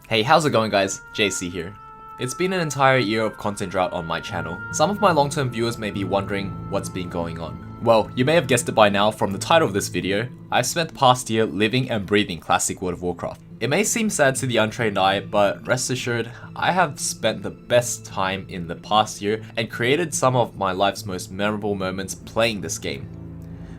Hey, how's it going guys? JC here. It's been an entire year of content drought on my channel. Some of my long-term viewers may be wondering what's been going on. Well, you may have guessed it by now from the title of this video. I've spent the past year living and breathing classic World of Warcraft. It may seem sad to the untrained eye, but rest assured, I have spent the best time in the past year and created some of my life's most memorable moments playing this game.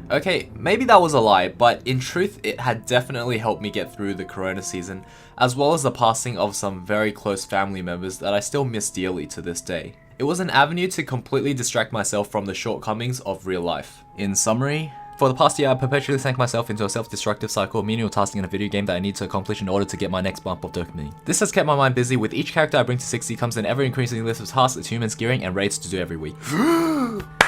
Okay, maybe that was a lie, but in truth it had definitely helped me get through the corona season, as well as the passing of some very close family members that I still miss dearly to this day. It was an avenue to completely distract myself from the shortcomings of real life. In summary, for the past year I perpetually sank myself into a self-destructive cycle of menial tasking in a video game that I need to accomplish in order to get my next bump of dopamine. This has kept my mind busy. With each character I bring to 60 comes an ever-increasing list of tasks, achievements, gearing, and raids to do every week.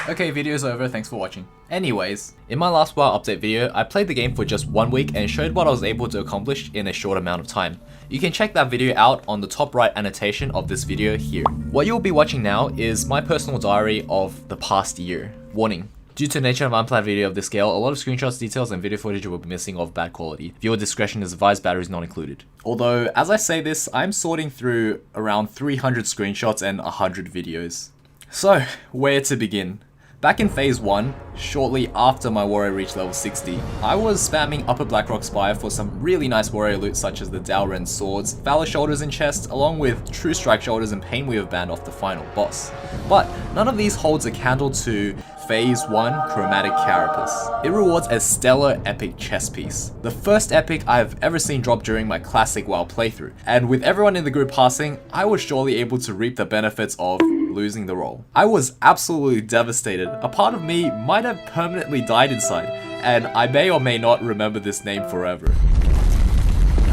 Okay, video's over, thanks for watching. Anyways, in my last WoW update video, I played the game for just 1 week and showed what I was able to accomplish in a short amount of time. You can check that video out on the top right annotation of this video here. What you'll be watching now is my personal diary of the past year. Warning. Due to the nature of unplanned video of this scale, a lot of screenshots, details, and video footage will be missing of bad quality. Viewer discretion is advised, batteries not included. Although, as I say this, I'm sorting through around 300 screenshots and 100 videos. So, where to begin? Back in phase 1, shortly after my warrior reached level 60, I was spamming Upper Blackrock Spire for some really nice warrior loot such as the Dalren swords, Valor shoulders and chests, along with True Strike shoulders and Painweaver band off the final boss. But none of these holds a candle to Phase 1 Chromatic Carapace. It rewards a stellar epic chest piece. The first epic I've ever seen drop during my classic WoW playthrough, and with everyone in the group passing, I was surely able to reap the benefits of losing the role. I was absolutely devastated. A part of me might have permanently died inside, and I may or may not remember this name forever.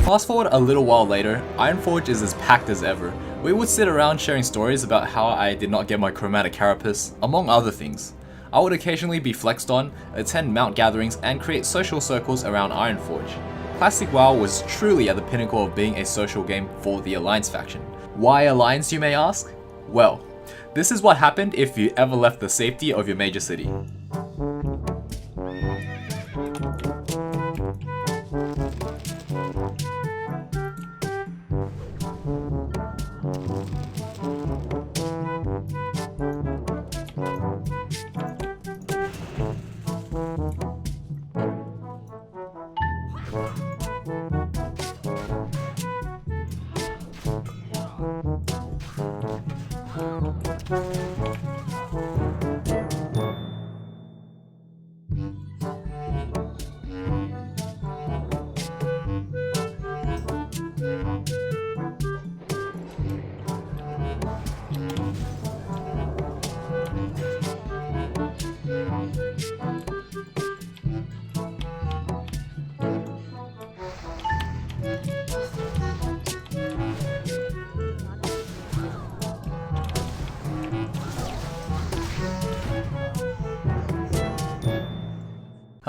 Fast forward a little while later, Ironforge is as packed as ever. We would sit around sharing stories about how I did not get my Chromatic Carapace, among other things. I would occasionally be flexed on, attend mount gatherings, and create social circles around Ironforge. Classic WoW was truly at the pinnacle of being a social game for the Alliance faction. Why Alliance, you may ask? Well, this is what happened if you ever left the safety of your major city.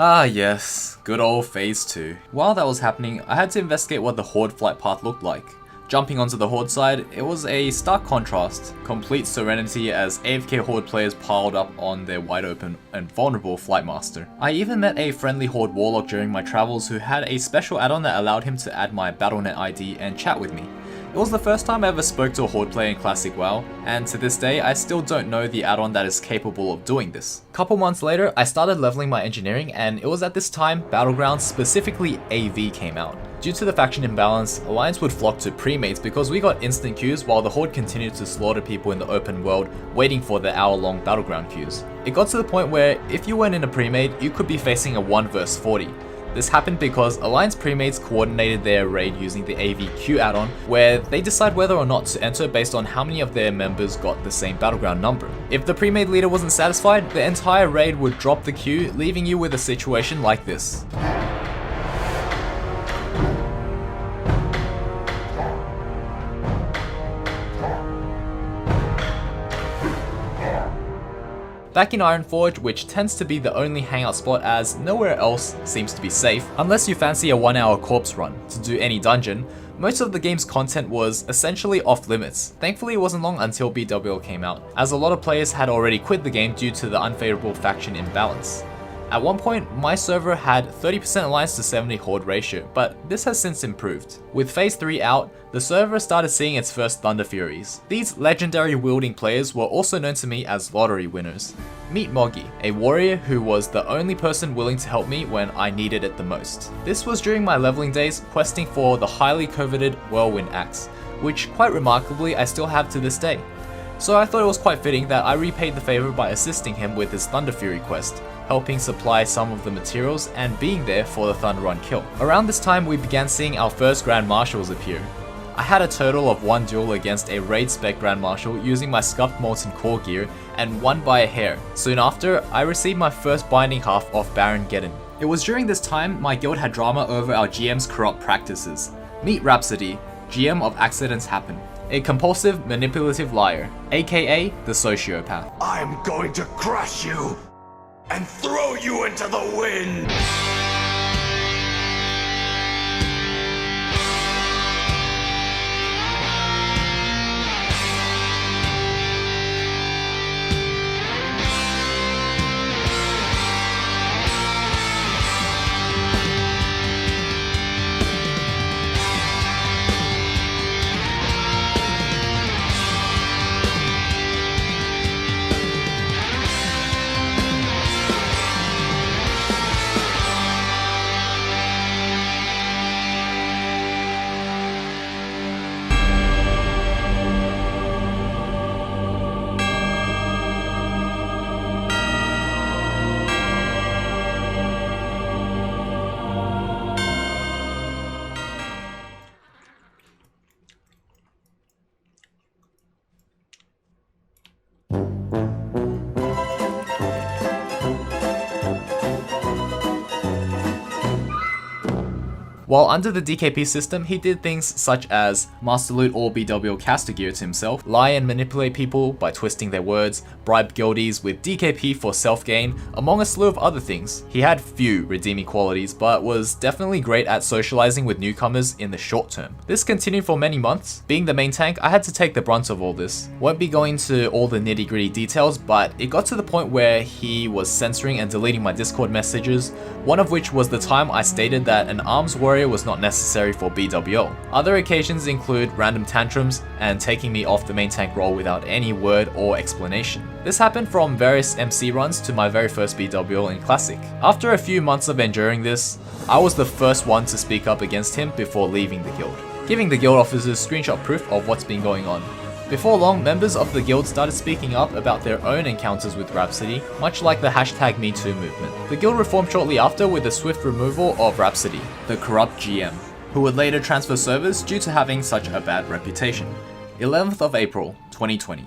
Ah yes, good old phase 2. While that was happening, I had to investigate what the Horde flight path looked like. Jumping onto the Horde side, it was a stark contrast, complete serenity as AFK Horde players piled up on their wide open and vulnerable Flightmaster. I even met a friendly Horde Warlock during my travels who had a special add-on that allowed him to add my Battle.net ID and chat with me. It was the first time I ever spoke to a Horde player in Classic WoW, and to this day I still don't know the add-on that is capable of doing this. Couple months later, I started leveling my engineering, and it was at this time Battlegrounds, specifically AV, came out. Due to the faction imbalance, Alliance would flock to pre-mates because we got instant queues while the Horde continued to slaughter people in the open world waiting for the hour-long Battleground queues. It got to the point where if you weren't in a pre-mate, you could be facing a 1 vs 40. This happened because Alliance premates coordinated their raid using the AVQ add-on, where they decide whether or not to enter based on how many of their members got the same battleground number. If the premade leader wasn't satisfied, the entire raid would drop the queue, leaving you with a situation like this. Back in Ironforge, which tends to be the only hangout spot as nowhere else seems to be safe, unless you fancy a 1-hour corpse run to do any dungeon, most of the game's content was essentially off limits. Thankfully it wasn't long until BWL came out, as a lot of players had already quit the game due to the unfavorable faction imbalance. At one point, my server had 30% alliance to 70 horde ratio, but this has since improved. With phase 3 out, the server started seeing its first Thunder Furies. These legendary wielding players were also known to me as lottery winners. Meet Moggy, a warrior who was the only person willing to help me when I needed it the most. This was during my leveling days questing for the highly coveted Whirlwind Axe, which quite remarkably I still have to this day. So I thought it was quite fitting that I repaid the favor by assisting him with his Thunder Fury quest, helping supply some of the materials and being there for the Thunder Run kill. Around this time we began seeing our first Grand Marshals appear. I had a total of 1 duel against a raid spec Grand Marshal using my scuffed molten core gear and won by a hair. Soon after, I received my first binding half of Baron Geddon. It was during this time my guild had drama over our GM's corrupt practices. Meet Rhapsody, GM of Accidents Happen, a compulsive, manipulative liar, aka the sociopath. I'm going to crush you and throw you into the wind! While under the DKP system, he did things such as master loot all BWL caster gear to himself, lie and manipulate people by twisting their words, bribe guildies with DKP for self-gain, among a slew of other things. He had few redeeming qualities, but was definitely great at socializing with newcomers in the short term. This continued for many months. Being the main tank, I had to take the brunt of all this. Won't be going to all the nitty-gritty details, but it got to the point where he was censoring and deleting my Discord messages, one of which was the time I stated that an arms warrior was not necessary for BWL. Other occasions include random tantrums and taking me off the main tank role without any word or explanation. This happened from various MC runs to my very first BWL in Classic. After a few months of enduring this, I was the first one to speak up against him before leaving the guild, giving the guild officers screenshot proof of what's been going on. Before long, members of the guild started speaking up about their own encounters with Rhapsody, much like the #MeToo movement. The guild reformed shortly after with the swift removal of Rhapsody, the corrupt GM, who would later transfer servers due to having such a bad reputation. 11th of April, 2020.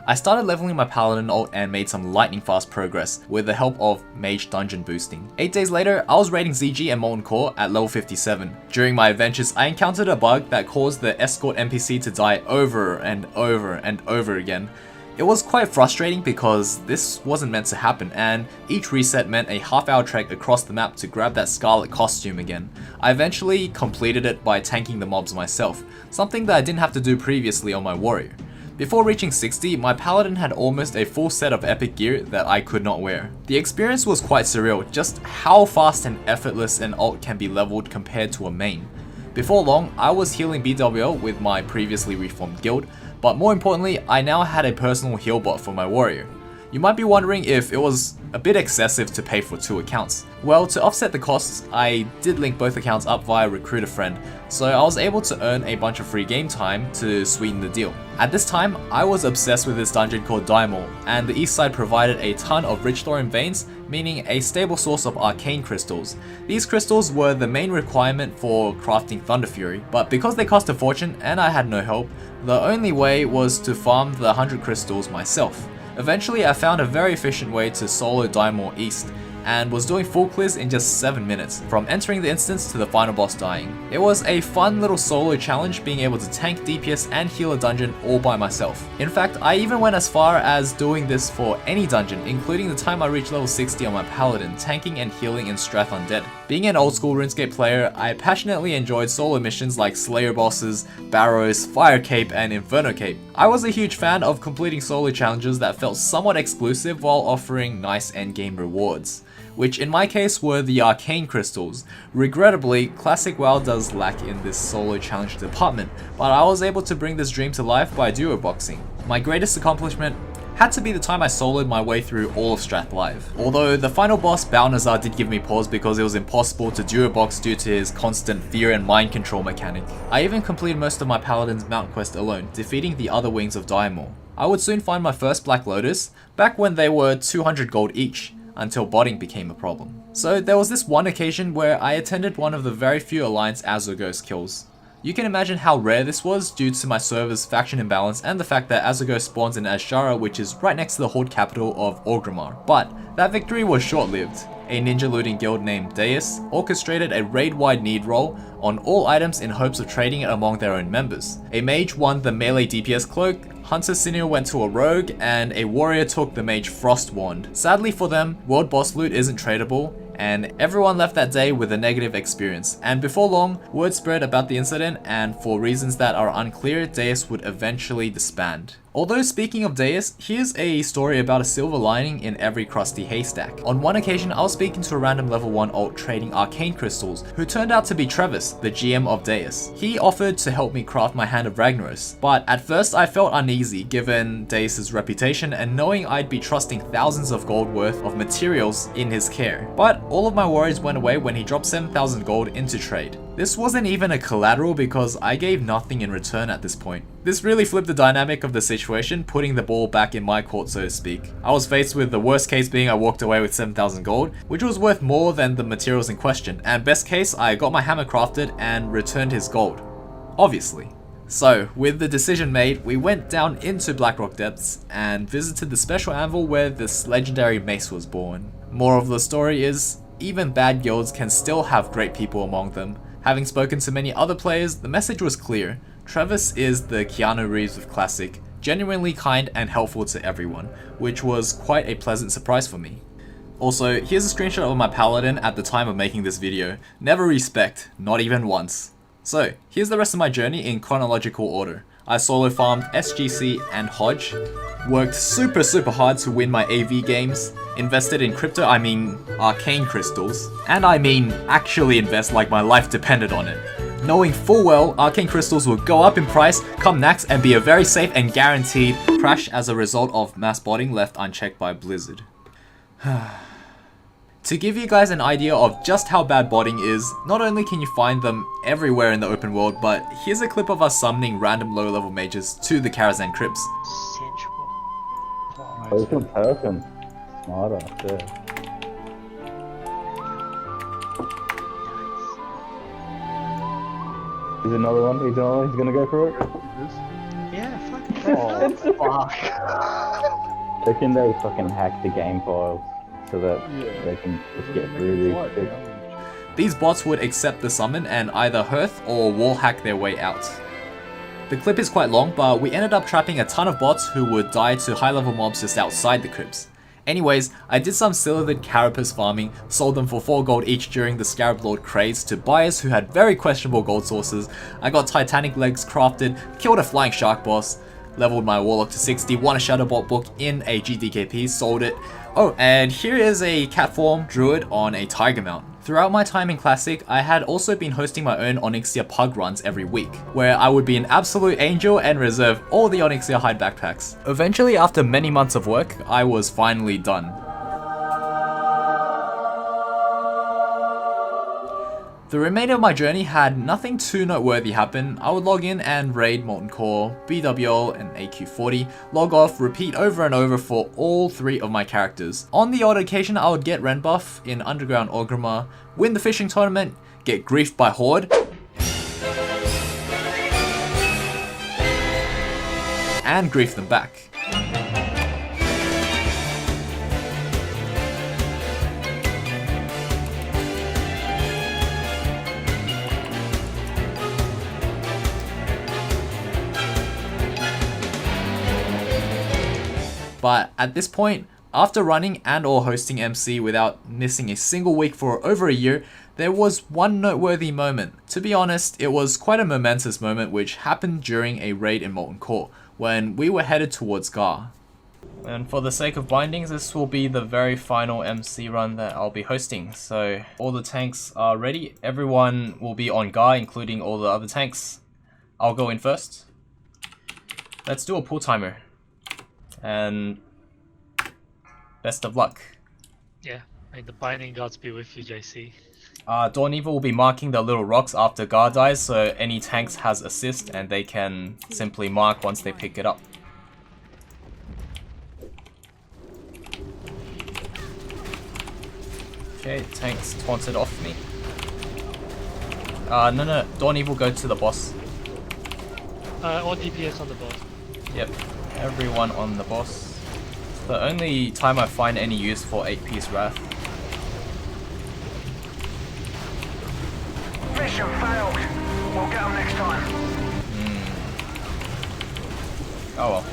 I started leveling my Paladin ult and made some lightning fast progress with the help of Mage Dungeon boosting. 8 days later, I was raiding ZG and Molten Core at level 57. During my adventures, I encountered a bug that caused the escort NPC to die over and over and over again. It was quite frustrating because this wasn't meant to happen, and each reset meant a half-hour trek across the map to grab that scarlet costume again. I eventually completed it by tanking the mobs myself, something that I didn't have to do previously on my warrior. Before reaching 60, my Paladin had almost a full set of epic gear that I could not wear. The experience was quite surreal, just how fast and effortless an ult can be leveled compared to a main. Before long, I was healing BWL with my previously reformed guild, but more importantly, I now had a personal heal bot for my warrior. You might be wondering if it was a bit excessive to pay for 2 accounts. Well, to offset the costs, I did link both accounts up via Recruit a Friend, so I was able to earn a bunch of free game time to sweeten the deal. At this time, I was obsessed with this dungeon called Daimor, and the east side provided a ton of rich thorium veins, meaning a stable source of arcane crystals. These crystals were the main requirement for crafting Thunder Fury, but because they cost a fortune and I had no help, the only way was to farm the 100 crystals myself. Eventually, I found a very efficient way to solo Daimor East, and was doing full clears in just 7 minutes, from entering the instance to the final boss dying. It was a fun little solo challenge being able to tank, DPS and heal a dungeon all by myself. In fact, I even went as far as doing this for any dungeon, including the time I reached level 60 on my Paladin, tanking and healing in Strath Undead. Being an old school RuneScape player, I passionately enjoyed solo missions like Slayer bosses, Barrows, Fire Cape and Inferno Cape. I was a huge fan of completing solo challenges that felt somewhat exclusive while offering nice endgame rewards. which in my case were the arcane crystals. Regrettably, classic WoW does lack in this solo challenge department, but I was able to bring this dream to life by duo boxing. My greatest accomplishment had to be the time I soloed my way through all of Strath Live. Although the final boss, Balnazar, did give me pause because it was impossible to duo box due to his constant fear and mind control mechanic. I even completed most of my Paladin's Mount quest alone, defeating the other wings of Diamore. I would soon find my first Black Lotus, back when they were 200 gold each, until botting became a problem. So there was this one occasion where I attended one of the very few Alliance Azurghost kills. You can imagine how rare this was due to my server's faction imbalance and the fact that Azurghost spawns in Azshara, which is right next to the Horde capital of Orgrimmar. But that victory was short-lived. A ninja looting guild named Deus orchestrated a raid-wide need roll on all items in hopes of trading it among their own members. A mage won the melee DPS cloak, Hunter Sinew went to a rogue, and a warrior took the mage frost wand. Sadly for them, world boss loot isn't tradable, and everyone left that day with a negative experience. And before long, word spread about the incident, and for reasons that are unclear, Deus would eventually disband. Although speaking of Deus, here's a story about a silver lining in every crusty haystack. On one occasion, I was speaking to a random level 1 alt trading arcane crystals, who turned out to be Travis, the GM of Deus. He offered to help me craft my Hand of Ragnaros, but at first I felt uneasy given Deus's reputation and knowing I'd be trusting thousands of gold worth of materials in his care. But all of my worries went away when he dropped 7,000 gold into trade. This wasn't even a collateral because I gave nothing in return at this point. This really flipped the dynamic of the situation, putting the ball back in my court, so to speak. I was faced with the worst case being I walked away with 7,000 gold, which was worth more than the materials in question, and best case, I got my hammer crafted and returned his gold. Obviously. So, with the decision made, we went down into Blackrock Depths and visited the special anvil where this legendary mace was born. Moral of the story is, even bad guilds can still have great people among them. Having spoken to many other players, the message was clear. Travis is the Keanu Reeves of Classic, genuinely kind and helpful to everyone, which was quite a pleasant surprise for me. Also, here's a screenshot of my Paladin at the time of making this video. Never respect, not even once. So, here's the rest of my journey in chronological order. I solo farmed SGC and Hodge, worked super hard to win my AV games, invested in crypto, I mean arcane crystals, and I mean actually invest like my life depended on it, knowing full well arcane crystals will go up in price come Nax and be a very safe and guaranteed crash as a result of mass botting left unchecked by Blizzard. To give you guys an idea of just how bad botting is, not only can you find them everywhere in the open world, but here's a clip of us summoning random low-level mages to the Karazhan Crypts. Person. Smarter, yeah. Here's another one, he's gonna go for it. Yeah, fuck. They can fucking hack the game files so that they can just get through these things. These bots would accept the summon and either hearth or wall hack their way out. The clip is quite long, but we ended up trapping a ton of bots who would die to high level mobs just outside the crypts. Anyways, I did some Silithid carapace farming, sold them for 4 gold each during the Scarab Lord craze to buyers who had very questionable gold sources. I got Titanic legs crafted, killed a flying shark boss, leveled my warlock to 60, won a Shadowbot book in a GDKP, sold it. Oh, and here is a cat form druid on a tiger mount. Throughout my time in Classic, I had also been hosting my own Onyxia pug runs every week, where I would be an absolute angel and reserve all the Onyxia hide backpacks. Eventually, after many months of work, I was finally done. The remainder of my journey had nothing too noteworthy happen. I would log in and raid Molten Core, BWL and AQ40, log off, repeat over and over for all 3 of my characters. On the odd occasion I would get Ren buff in Underground Orgrimmar, win the fishing tournament, get griefed by Horde, and grief them back. But at this point, after running and or hosting MC without missing a single week for over a year, there was one noteworthy moment. To be honest, it was quite a momentous moment which happened during a raid in Molten Core, when we were headed towards Gar. And for the sake of bindings, this will be the very final MC run that I'll be hosting. So all the tanks are ready. Everyone will be on guard, including all the other tanks. I'll go in first. Let's do a pull timer. And best of luck. Yeah, may the binding gods be with you, JC. Dawn Evil will be marking the little rocks after guard dies, so any tanks has assist and they can simply mark once they pick it up. Okay, tanks taunted off me. No, Dawn Evil go to the boss. All DPS on the boss. Yep, everyone on the boss. It's the only time I find any use for 8-piece Wrath. Mission failed. We'll get them next time. Oh well.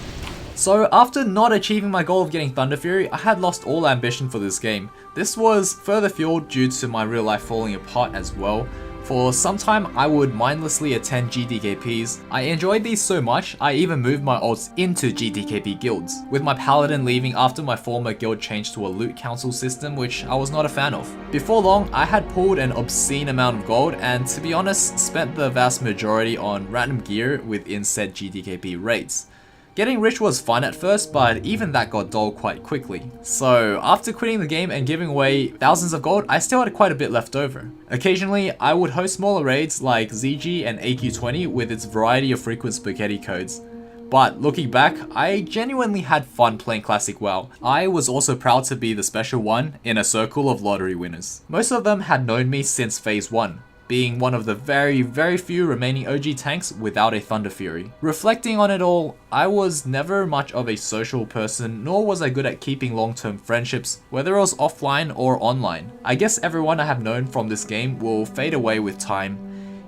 So after not achieving my goal of getting Thunder Fury, I had lost all ambition for this game. This was further fueled due to my real life falling apart as well. For some time, I would mindlessly attend GDKPs. I enjoyed these so much, I even moved my ults into GDKP guilds, with my paladin leaving after my former guild changed to a loot council system, which I was not a fan of. Before long, I had pulled an obscene amount of gold and, to be honest, spent the vast majority on random gear within said GDKP raids. Getting rich was fun at first, but even that got dull quite quickly. So after quitting the game and giving away thousands of gold, I still had quite a bit left over. Occasionally, I would host smaller raids like ZG and AQ20 with its variety of frequent spaghetti codes. But looking back, I genuinely had fun playing Classic WoW. I was also proud to be the special one in a circle of lottery winners. Most of them had known me since Phase 1. Being one of the very few remaining OG tanks without a Thunder Fury. Reflecting on it all, I was never much of a social person, nor was I good at keeping long-term friendships, whether it was offline or online. I guess everyone I have known from this game will fade away with time.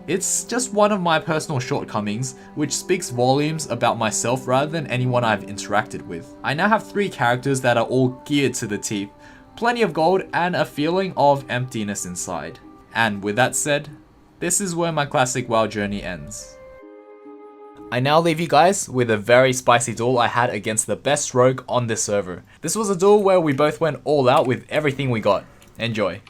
It's just one of my personal shortcomings, which speaks volumes about myself rather than anyone I've interacted with. I now have 3 characters that are all geared to the teeth, plenty of gold, and a feeling of emptiness inside. And with that said, this is where my Classic WoW journey ends. I now leave you guys with a very spicy duel I had against the best rogue on this server. This was a duel where we both went all out with everything we got. Enjoy.